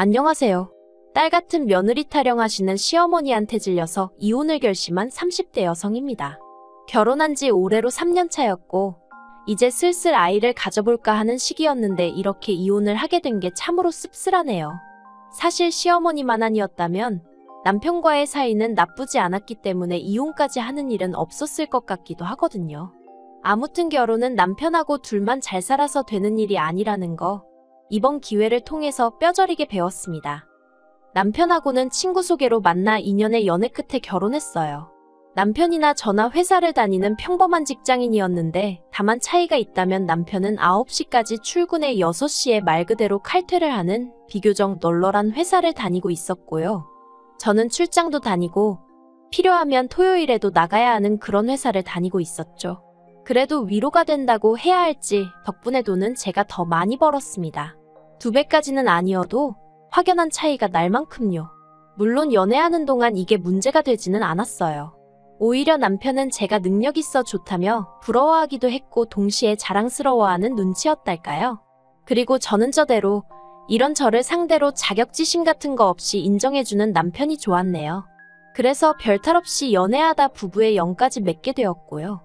안녕하세요. 딸 같은 며느리 타령하시는 시어머니한테 질려서 이혼을 결심한 30대 여성입니다. 결혼한 지 올해로 3년 차였고 이제 슬슬 아이를 가져볼까 하는 시기였는데 이렇게 이혼을 하게 된 게 참으로 씁쓸하네요. 사실 시어머니만 아니었다면 남편과의 사이는 나쁘지 않았기 때문에 이혼까지 하는 일은 없었을 것 같기도 하거든요. 아무튼 결혼은 남편하고 둘만 잘 살아서 되는 일이 아니라는 거 이번 기회를 통해서 뼈저리게 배웠습니다. 남편하고는 친구 소개로 만나 2년의 연애 끝에 결혼했어요. 남편이나 저나 회사를 다니는 평범한 직장인이었는데 다만 차이가 있다면 남편은 9시까지 출근해 6시에 말 그대로 칼퇴를 하는 비교적 널널한 회사를 다니고 있었고요. 저는 출장도 다니고 필요하면 토요일에도 나가야 하는 그런 회사를 다니고 있었죠. 그래도 위로가 된다고 해야 할지 덕분에 돈은 제가 더 많이 벌었습니다. 2배까지는 아니어도 확연한 차이가 날 만큼요. 물론 연애하는 동안 이게 문제가 되지는 않았어요. 오히려 남편은 제가 능력 있어 좋다며 부러워하기도 했고 동시에 자랑스러워하는 눈치였달까요? 그리고 저는 저대로 이런 저를 상대로 자격지심 같은 거 없이 인정해주는 남편이 좋았네요. 그래서 별탈 없이 연애하다 부부의 영까지 맺게 되었고요.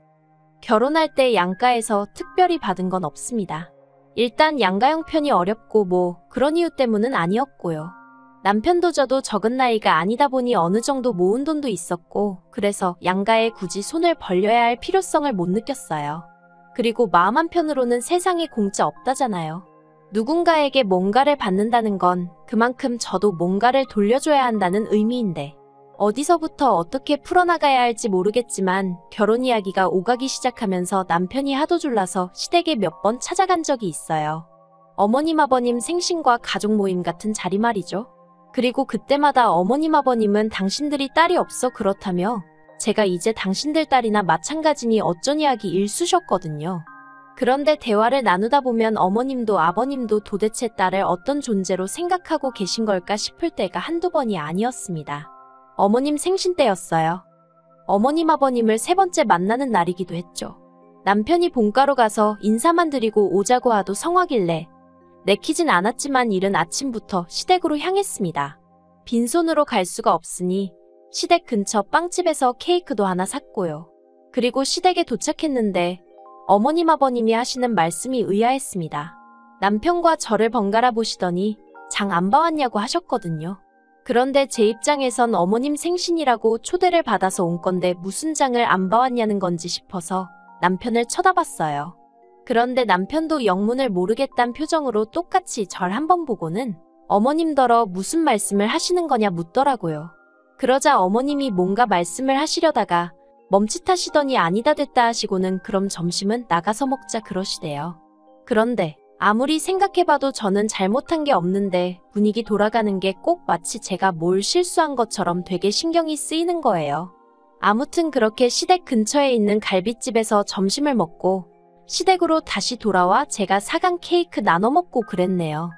결혼할 때 양가에서 특별히 받은 건 없습니다. 일단 양가 형편이 어렵고 그런 이유 때문은 아니었고요. 남편도 저도 적은 나이가 아니다 보니 어느 정도 모은 돈도 있었고 그래서 양가에 굳이 손을 벌려야 할 필요성을 못 느꼈어요. 그리고 마음 한편으로는 세상에 공짜 없다잖아요. 누군가에게 뭔가를 받는다는 건 그만큼 저도 뭔가를 돌려줘야 한다는 의미인데 어디서부터 어떻게 풀어나가야 할지 모르겠지만 결혼 이야기가 오가기 시작하면서 남편이 하도 졸라서 시댁에 몇 번 찾아간 적이 있어요. 어머님 아버님 생신과 가족 모임 같은 자리 말이죠. 그리고 그때마다 어머님 아버님은 당신들이 딸이 없어 그렇다며 제가 이제 당신들 딸이나 마찬가지니 어쩌니 하기 일쑤셨거든요. 그런데 대화를 나누다 보면 어머님도 아버님도 도대체 딸을 어떤 존재로 생각하고 계신 걸까 싶을 때가 한두 번이 아니었습니다. 어머님 생신 때였어요. 어머님 아버님을 3번째 만나는 날이기도 했죠. 남편이 본가로 가서 인사만 드리고 오자고 하도 성화길래 내키진 않았지만 이른 아침부터 시댁으로 향했습니다. 빈손으로 갈 수가 없으니 시댁 근처 빵집에서 케이크도 하나 샀고요. 그리고 시댁에 도착했는데 어머님 아버님이 하시는 말씀이 의아했습니다. 남편과 저를 번갈아 보시더니 장 안 봐왔냐고 하셨거든요. 그런데 제 입장에선 어머님 생신이라고 초대를 받아서 온 건데 무슨 장을 안 봐왔냐는 건지 싶어서 남편을 쳐다봤어요. 그런데 남편도 영문을 모르겠단 표정으로 똑같이 절 한번 보고는 어머님더러 무슨 말씀을 하시는 거냐 묻더라고요. 그러자 어머님이 뭔가 말씀을 하시려다가 멈칫하시더니 아니다 됐다 하시고는 그럼 점심은 나가서 먹자 그러시대요. 그런데 아무리 생각해봐도 저는 잘못한 게 없는데 분위기 돌아가는 게 꼭 마치 제가 뭘 실수한 것처럼 되게 신경이 쓰이는 거예요. 아무튼 그렇게 시댁 근처에 있는 갈비집에서 점심을 먹고 시댁으로 다시 돌아와 제가 사간 케이크 나눠 먹고 그랬네요.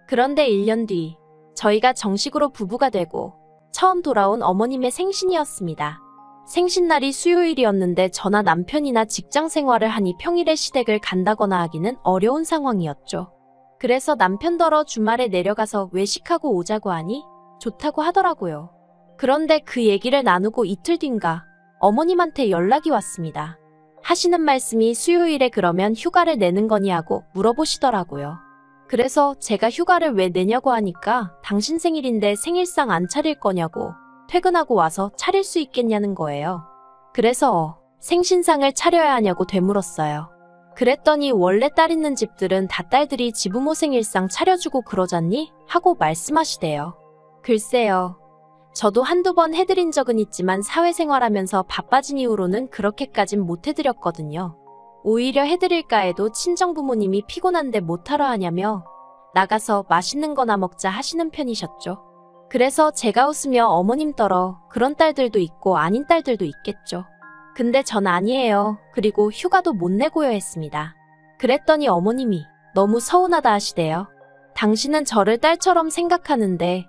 그런데 1년 뒤 저희가 정식으로 부부가 되고 처음 돌아온 어머님의 생신이었습니다. 생신날이 수요일이었는데 저나 남편이나 직장 생활을 하니 평일에 시댁을 간다거나 하기는 어려운 상황이었죠. 그래서 남편더러 주말에 내려가서 외식하고 오자고 하니 좋다고 하더라고요. 그런데 그 얘기를 나누고 이틀 뒤인가 어머님한테 연락이 왔습니다. 하시는 말씀이 수요일에 그러면 휴가를 내는 거니 하고 물어보시더라고요. 그래서 제가 휴가를 왜 내냐고 하니까 당신 생일인데 생일상 안 차릴 거냐고 퇴근하고 와서 차릴 수 있겠냐는 거예요. 그래서 생신상을 차려야 하냐고 되물었어요. 그랬더니 원래 딸 있는 집들은 다 딸들이 지부모 생일상 차려주고 그러잖니? 하고 말씀하시대요. 글쎄요. 저도 한두 번 해드린 적은 있지만 사회생활하면서 바빠진 이후로는 그렇게까진 못 해드렸거든요. 오히려 해드릴까 해도 친정부모님이 피곤한데 못하러 하냐며 나가서 맛있는 거나 먹자 하시는 편이셨죠. 그래서 제가 웃으며 어머님더러 그런 딸들도 있고 아닌 딸들도 있겠죠. 근데 전 아니에요. 그리고 휴가도 못 내고요 했습니다. 그랬더니 어머님이 너무 서운하다 하시대요. 당신은 저를 딸처럼 생각하는데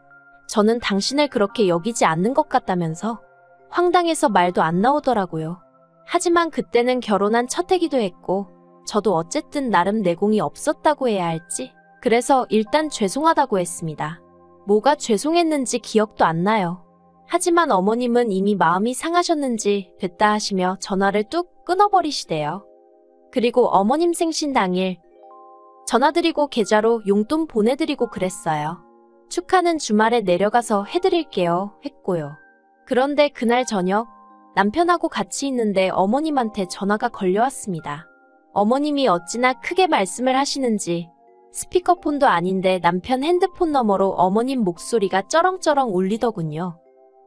저는 당신을 그렇게 여기지 않는 것 같다면서 황당해서 말도 안 나오더라고요. 하지만 그때는 결혼한 첫 해기도 했고 저도 어쨌든 나름 내공이 없었다고 해야 할지 그래서 일단 죄송하다고 했습니다. 뭐가 죄송했는지 기억도 안 나요. 하지만 어머님은 이미 마음이 상하셨는지 됐다 하시며 전화를 뚝 끊어버리시대요. 그리고 어머님 생신 당일 전화드리고 계좌로 용돈 보내드리고 그랬어요. 축하는 주말에 내려가서 해드릴게요 했고요. 그런데 그날 저녁 남편하고 같이 있는데 어머님한테 전화가 걸려왔습니다. 어머님이 어찌나 크게 말씀을 하시는지 스피커폰도 아닌데 남편 핸드폰 너머로 어머님 목소리가 쩌렁쩌렁 울리더군요.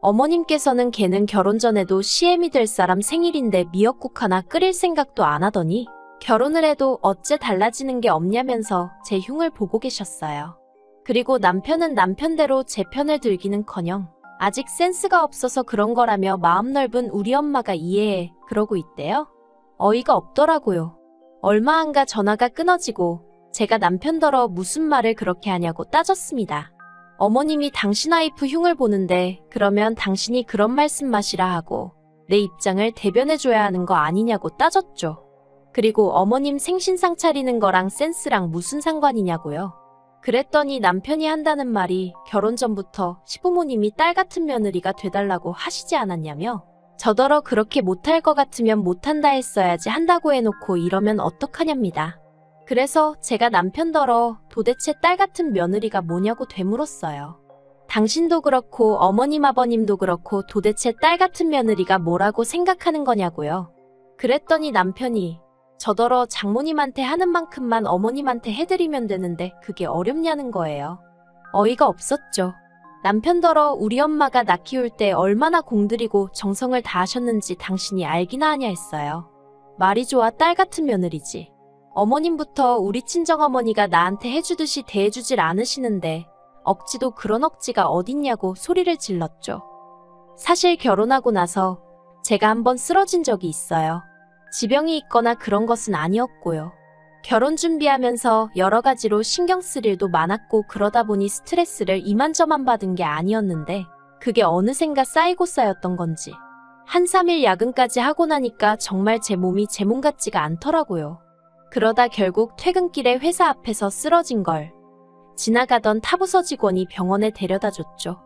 어머님께서는 걔는 결혼 전에도 CM이 될 사람 생일인데 미역국 하나 끓일 생각도 안 하더니 결혼을 해도 어째 달라지는 게 없냐면서 제 흉을 보고 계셨어요. 그리고 남편은 남편대로 제 편을 들기는커녕 아직 센스가 없어서 그런 거라며 마음 넓은 우리 엄마가 이해해 그러고 있대요. 어이가 없더라고요. 얼마 안 가 전화가 끊어지고 제가 남편더러 무슨 말을 그렇게 하냐고 따졌습니다. 어머님이 당신 와이프 흉을 보는데 그러면 당신이 그런 말씀 마시라 하고 내 입장을 대변해줘야 하는 거 아니냐고 따졌죠. 그리고 어머님 생신상 차리는 거랑 센스랑 무슨 상관이냐고요. 그랬더니 남편이 한다는 말이 결혼 전부터 시부모님이 딸 같은 며느리가 돼달라고 하시지 않았냐며 저더러 그렇게 못할 것 같으면 못한다 했어야지 한다고 해놓고 이러면 어떡하냐입니다. 그래서 제가 남편더러 도대체 딸 같은 며느리가 뭐냐고 되물었어요. 당신도 그렇고 어머님 아버님도 그렇고 도대체 딸 같은 며느리가 뭐라고 생각하는 거냐고요. 그랬더니 남편이 저더러 장모님한테 하는 만큼만 어머님한테 해드리면 되는데 그게 어렵냐는 거예요. 어이가 없었죠. 남편더러 우리 엄마가 나 키울 때 얼마나 공들이고 정성을 다하셨는지 당신이 알기나 하냐 했어요. 말이 좋아 딸 같은 며느리지. 어머님부터 우리 친정어머니가 나한테 해주듯이 대해주질 않으시는데 억지도 그런 억지가 어딨냐고 소리를 질렀죠. 사실 결혼하고 나서 제가 한번 쓰러진 적이 있어요. 지병이 있거나 그런 것은 아니었고요. 결혼 준비하면서 여러 가지로 신경 쓸 일도 많았고 그러다 보니 스트레스를 이만저만 받은 게 아니었는데 그게 어느샌가 쌓이고 쌓였던 건지 한 3일 야근까지 하고 나니까 정말 제 몸이 제 몸 같지가 않더라고요. 그러다 결국 퇴근길에 회사 앞에서 쓰러진 걸 지나가던 타부서 직원이 병원에 데려다 줬죠.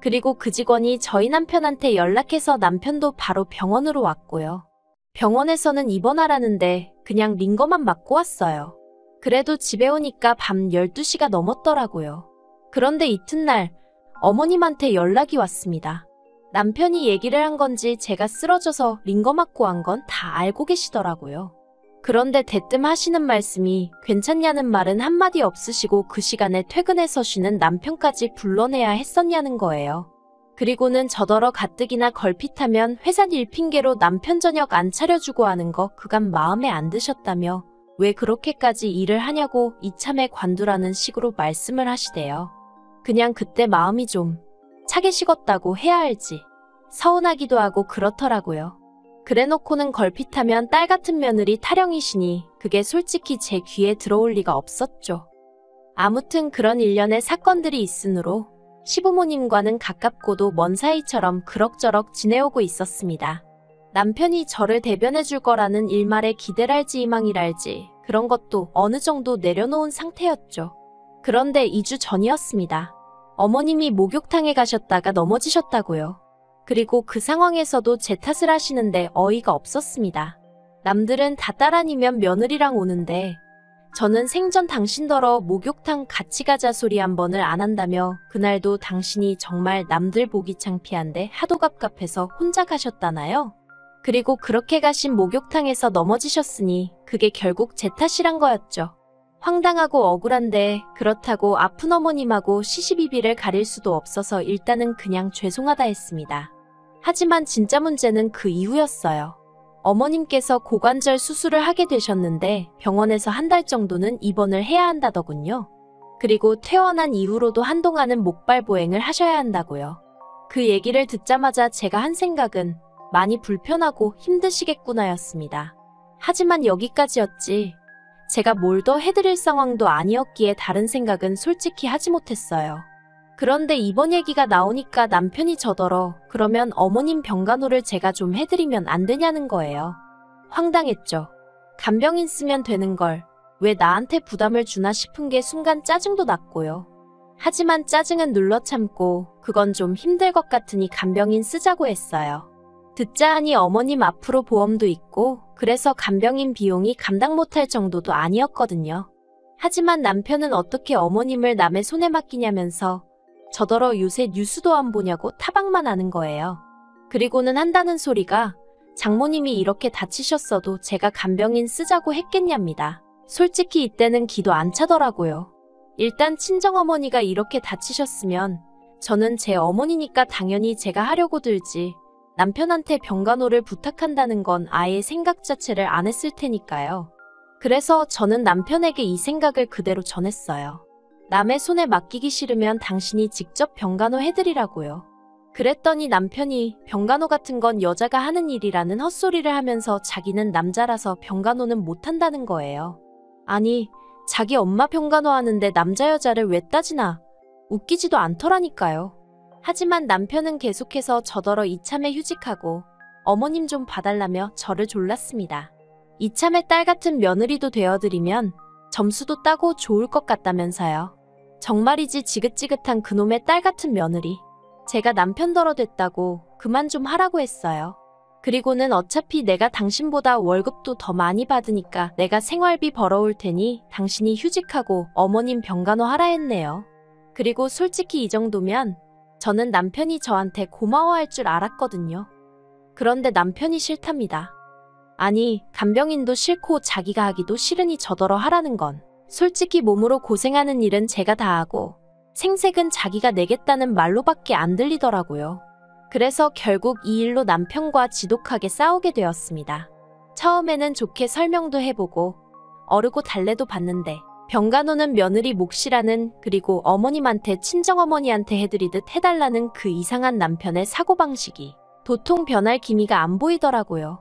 그리고 그 직원이 저희 남편한테 연락해서 남편도 바로 병원으로 왔고요. 병원에서는 입원하라는데 그냥 링거만 맞고 왔어요. 그래도 집에 오니까 밤 12시가 넘었더라고요. 그런데 이튿날 어머님한테 연락이 왔습니다. 남편이 얘기를 한 건지 제가 쓰러져서 링거 맞고 한 건 다 알고 계시더라고요. 그런데 대뜸 하시는 말씀이 괜찮냐는 말은 한마디 없으시고 그 시간에 퇴근해서 쉬는 남편까지 불러내야 했었냐는 거예요. 그리고는 저더러 가뜩이나 걸핏하면 회사 일 핑계로 남편 저녁 안 차려주고 하는 거 그간 마음에 안 드셨다며 왜 그렇게까지 일을 하냐고 이참에 관두라는 식으로 말씀을 하시대요. 그냥 그때 마음이 좀 차게 식었다고 해야 할지 서운하기도 하고 그렇더라고요. 그래놓고는 걸핏하면 딸 같은 며느리 타령이시니 그게 솔직히 제 귀에 들어올 리가 없었죠. 아무튼 그런 일련의 사건들이 있으므로 시부모님과는 가깝고도 먼 사이처럼 그럭저럭 지내오고 있었습니다. 남편이 저를 대변해 줄 거라는 일말의 기대랄지 희망이랄지 그런 것도 어느 정도 내려놓은 상태였죠. 그런데 2주 전이었습니다. 어머님이 목욕탕에 가셨다가 넘어지셨다고요. 그리고 그 상황에서도 제 탓을 하시는데 어이가 없었습니다. 남들은 다 딸 아니면 며느리랑 오는데 저는 생전 당신더러 목욕탕 같이 가자 소리 한 번을 안 한다며 그날도 당신이 정말 남들 보기 창피한데 하도 갑갑해서 혼자 가셨다나요? 그리고 그렇게 가신 목욕탕에서 넘어지셨으니 그게 결국 제 탓이란 거였죠. 황당하고 억울한데 그렇다고 아픈 어머님하고 시시비비를 가릴 수도 없어서 일단은 그냥 죄송하다 했습니다. 하지만 진짜 문제는 그 이후였어요. 어머님께서 고관절 수술을 하게 되셨는데 병원에서 한 달 정도는 입원을 해야 한다더군요. 그리고 퇴원한 이후로도 한동안은 목발 보행을 하셔야 한다고요. 그 얘기를 듣자마자 제가 한 생각은 많이 불편하고 힘드시겠구나였습니다. 하지만 여기까지였지. 제가 뭘 더 해드릴 상황도 아니었기에 다른 생각은 솔직히 하지 못했어요. 그런데 이번 얘기가 나오니까 남편이 저더러 그러면 어머님 병간호를 제가 좀 해드리면 안 되냐는 거예요. 황당했죠. 간병인 쓰면 되는 걸 왜 나한테 부담을 주나 싶은 게 순간 짜증도 났고요. 하지만 짜증은 눌러 참고 그건 좀 힘들 것 같으니 간병인 쓰자고 했어요. 듣자 하니 어머님 앞으로 보험도 있고 그래서 간병인 비용이 감당 못할 정도도 아니었거든요. 하지만 남편은 어떻게 어머님을 남의 손에 맡기냐면서 저더러 요새 뉴스도 안 보냐고 타박만 하는 거예요. 그리고는 한다는 소리가 장모님이 이렇게 다치셨어도 제가 간병인 쓰자고 했겠냐입니다. 솔직히 이때는 기도 안 차더라고요. 일단 친정어머니가 이렇게 다치셨으면 저는 제 어머니니까 당연히 제가 하려고 들지 남편한테 병간호를 부탁한다는 건 아예 생각 자체를 안 했을 테니까요. 그래서 저는 남편에게 이 생각을 그대로 전했어요. 남의 손에 맡기기 싫으면 당신이 직접 병간호 해드리라고요. 그랬더니 남편이 병간호 같은 건 여자가 하는 일이라는 헛소리를 하면서 자기는 남자라서 병간호는 못한다는 거예요. 아니, 자기 엄마 병간호 하는데 남자 여자를 왜 따지나? 웃기지도 않더라니까요. 하지만 남편은 계속해서 저더러 이참에 휴직하고 어머님 좀 봐달라며 저를 졸랐습니다. 이참에 딸 같은 며느리도 되어드리면 점수도 따고 좋을 것 같다면서요. 정말이지 지긋지긋한 그놈의 딸 같은 며느리. 제가 남편더러 됐다고 그만 좀 하라고 했어요. 그리고는 어차피 내가 당신보다 월급도 더 많이 받으니까 내가 생활비 벌어올 테니 당신이 휴직하고 어머님 병간호 하라 했네요. 그리고 솔직히 이 정도면 저는 남편이 저한테 고마워할 줄 알았거든요. 그런데 남편이 싫답니다. 아니, 간병인도 싫고 자기가 하기도 싫으니 저더러 하라는 건 솔직히 몸으로 고생하는 일은 제가 다 하고 생색은 자기가 내겠다는 말로밖에 안 들리더라고요. 그래서 결국 이 일로 남편과 지독하게 싸우게 되었습니다. 처음에는 좋게 설명도 해보고 어르고 달래도 봤는데 병간호는 며느리 몫이라는 그리고 어머님한테 친정어머니한테 해드리듯 해달라는 그 이상한 남편의 사고방식이 도통 변할 기미가 안 보이더라고요.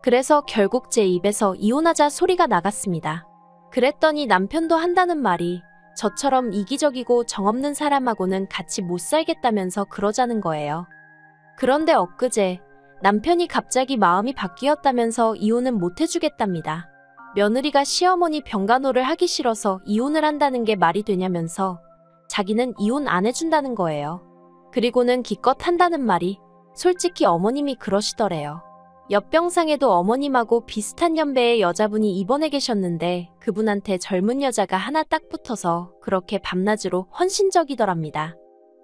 그래서 결국 제 입에서 이혼하자 소리가 나갔습니다. 그랬더니 남편도 한다는 말이 저처럼 이기적이고 정없는 사람하고는 같이 못 살겠다면서 그러자는 거예요. 그런데 엊그제 남편이 갑자기 마음이 바뀌었다면서 이혼은 못 해주겠답니다. 며느리가 시어머니 병간호를 하기 싫어서 이혼을 한다는 게 말이 되냐면서 자기는 이혼 안 해준다는 거예요. 그리고는 기껏 한다는 말이 솔직히 어머님이 그러시더래요. 옆병상에도 어머님하고 비슷한 연배의 여자분이 입원해 계셨는데 그분한테 젊은 여자가 하나 딱 붙어서 그렇게 밤낮으로 헌신적이더랍니다.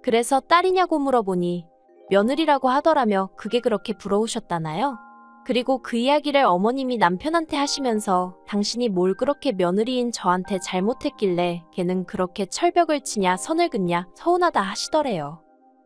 그래서 딸이냐고 물어보니 며느리라고 하더라며 그게 그렇게 부러우셨다나요? 그리고 그 이야기를 어머님이 남편한테 하시면서 당신이 뭘 그렇게 며느리인 저한테 잘못했길래 걔는 그렇게 철벽을 치냐 선을 긋냐 서운하다 하시더래요.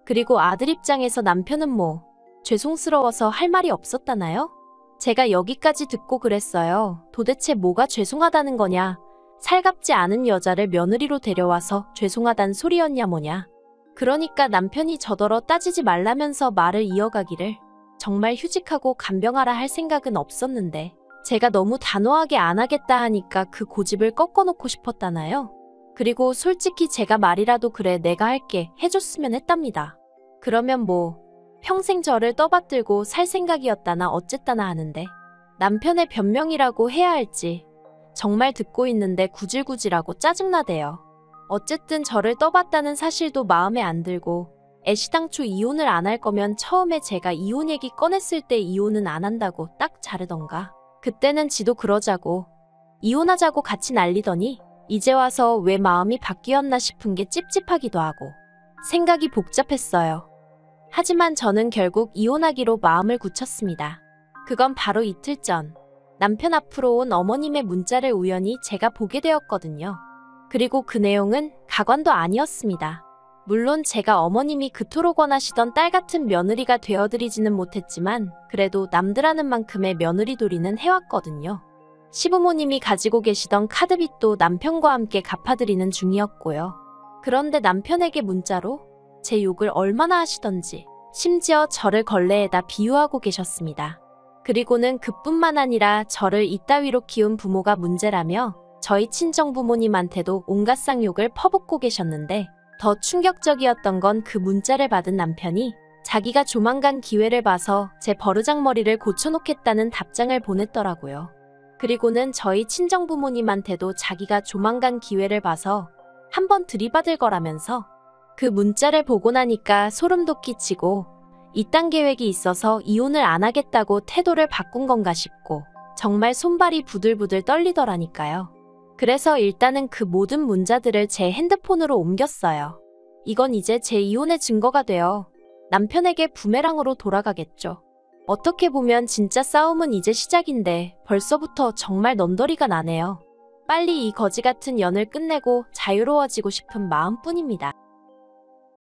그리고 아들 입장에서 남편은 뭐 죄송스러워서 할 말이 없었다나요? 제가 여기까지 듣고 그랬어요. 도대체 뭐가 죄송하다는 거냐? 살갑지 않은 여자를 며느리로 데려와서 죄송하단 소리였냐 뭐냐? 그러니까 남편이 저더러 따지지 말라면서 말을 이어가기를 정말 휴직하고 간병하라 할 생각은 없었는데 제가 너무 단호하게 안 하겠다 하니까 그 고집을 꺾어놓고 싶었다나요? 그리고 솔직히 제가 말이라도 그래 내가 할게 해줬으면 했답니다. 그러면 뭐 평생 저를 떠받들고 살 생각이었다나 어쨌다나 하는데 남편의 변명이라고 해야 할지 정말 듣고 있는데 구질구질하고 짜증나대요. 어쨌든 저를 떠봤다는 사실도 마음에 안 들고 애시당초 이혼을 안 할 거면 처음에 제가 이혼 얘기 꺼냈을 때 이혼은 안 한다고 딱 자르던가 그때는 지도 그러자고 이혼하자고 같이 난리더니 이제 와서 왜 마음이 바뀌었나 싶은 게 찝찝하기도 하고 생각이 복잡했어요. 하지만 저는 결국 이혼하기로 마음을 굳혔습니다. 그건 바로 이틀 전 남편 앞으로 온 어머님의 문자를 우연히 제가 보게 되었거든요. 그리고 그 내용은 가관도 아니었습니다. 물론 제가 어머님이 그토록 원하시던 딸 같은 며느리가 되어드리지는 못했지만 그래도 남들 하는 만큼의 며느리돌이는 해왔거든요. 시부모님이 가지고 계시던 카드빚도 남편과 함께 갚아드리는 중이었고요. 그런데 남편에게 문자로 제 욕을 얼마나 하시던지 심지어 저를 걸레에다 비유하고 계셨습니다. 그리고는 그뿐만 아니라 저를 이따위로 키운 부모가 문제라며 저희 친정부모님한테도 온갖 쌍욕을 퍼붓고 계셨는데 더 충격적이었던 건 그 문자를 받은 남편이 자기가 조만간 기회를 봐서 제 버르장머리를 고쳐놓겠다는 답장을 보냈더라고요. 그리고는 저희 친정부모님한테도 자기가 조만간 기회를 봐서 한번 들이받을 거라면서 그 문자를 보고 나니까 소름도 끼치고 이딴 계획이 있어서 이혼을 안 하겠다고 태도를 바꾼 건가 싶고 정말 손발이 부들부들 떨리더라니까요. 그래서 일단은 그 모든 문자들을 제 핸드폰으로 옮겼어요. 이건 이제 제 이혼의 증거가 되어 남편에게 부메랑으로 돌아가겠죠. 어떻게 보면 진짜 싸움은 이제 시작인데 벌써부터 정말 넌더리가 나네요. 빨리 이 거지 같은 연을 끝내고 자유로워지고 싶은 마음뿐입니다.